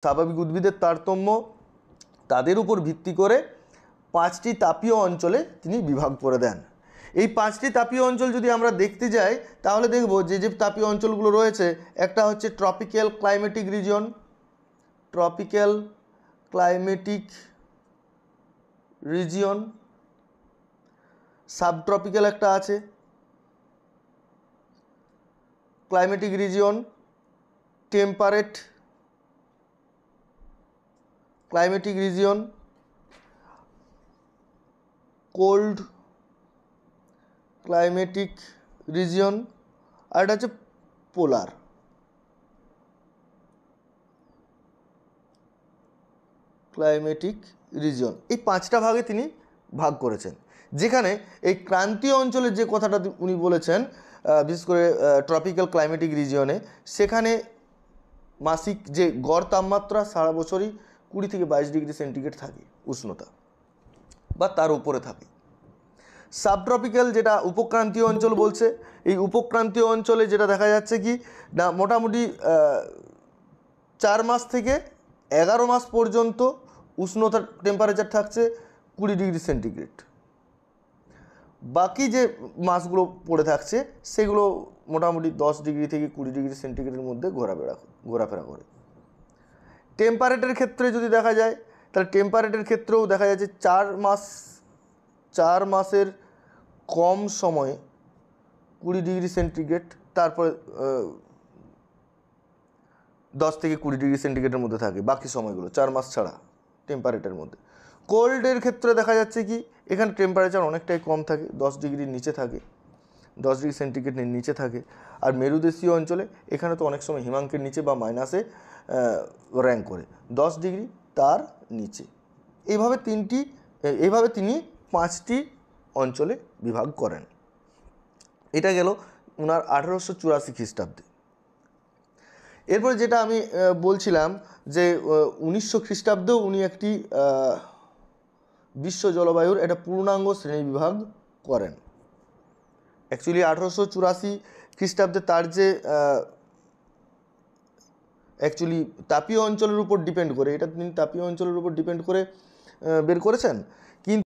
স্বাভাবিক উদ্ভিদের তারতম্য, তাদের উপর ভিত্তি করে 5টি তাপীয় অঞ্চলে তিনি বিভাগ করে দেন। এই 5টি তাপীয় অঞ্চল যদি আমরা দেখতে যাই তাহলে দেখব যে যে তাপীয় অঞ্চলগুলো রয়েছে, একটা হচ্ছে tropical climatic region, tropical climatic region, subtropical একটা আছে climatic region, temperate climatic region, cold climatic region, আর এটা হচ্ছে পোলার ক্লাইমেটিক রিজিয়ন। এই 5টা ভাগে তিনি ভাগ করেছেন, যেখানে এই ক্রান্তীয় অঞ্চলের যে কথাটা উনি বলেছেন, বিশেষ করে ট্রপিক্যাল ক্লাইমেটিক রিজিয়নে, সেখানে মাসিক যে গড় তাপমাত্রা সারা বছরই 20 থেকে 22 ডিগ্রি সেন্টিগ্রেড থাকে উষ্ণতা, বা তার উপরে থাকে। সাবট্রপিক্যাল যেটা উপক্রান্তীয় অঞ্চল বলছে, এই উপক্রান্তীয় অঞ্চলে যেটা দেখা যাচ্ছে কি না, মোটামুটি 4 মাস থেকে 11 মাস পর্যন্ত উষ্ণতা টেম্পারেচার থাকছে 20 ডিগ্রি সেন্টিগ্রেড। বাকি যে মাসগুলো পড়ে থাকছে সেগুলো মোটামুটি 10 ডিগ্রি থেকে 20 ডিগ্রি সেন্টিগ্রেডের মধ্যে ঘোরাফেরা করে। টেম্পারেটের ক্ষেত্রে যদি দেখা যায় তাহলে টেম্পারেটের ক্ষেত্রেও দেখা যাচ্ছে 4 মাসের কম সময়ে 20 ডিগ্রি সেন্টিগ্রেড, তারপরে 10 থেকে 20 ডিগ্রি সেন্টিগ্রেডের মধ্যে থাকে বাকি সময়গুলো, 4 মাস ছাড়া টেম্পারেটের মধ্যে। কোল্ডের ক্ষেত্রে দেখা যাচ্ছে কি এখানে টেম্পারেচার অনেকটাই কম থাকে, 10 ডিগ্রির নিচে থাকে, 10 ডিগ্রি সেন্টিগ্রেডের নিচে থাকে। আর মেরুদেশীয় অঞ্চলে এখানে তো অনেক সময় হিমাঙ্কের নিচে বা মাইনাসে র্যাঙ্ক করে, 10 ডিগ্রি তার নিচে। এইভাবে তিনি 5টি অঞ্চলে বিভাগ করেন। এটা গেল ওনার 1884 খ্রিস্টাব্দে। এরপরে যেটা আমি বলছিলাম যে 1900 খ্রিস্টাব্দেও উনি একটি বিশ্ব জলবায়ুর একটা পূর্ণাঙ্গ শ্রেণীবিভাগ করেন। অ্যাকচুয়ালি 1884 খ্রিস্টাব্দে তার যে অ্যাকচুয়ালি তাপীয় অঞ্চলের উপর ডিপেন্ড করে, এটা তিনি তাপীয় অঞ্চলের উপর ডিপেন্ড করে বের করেছেন।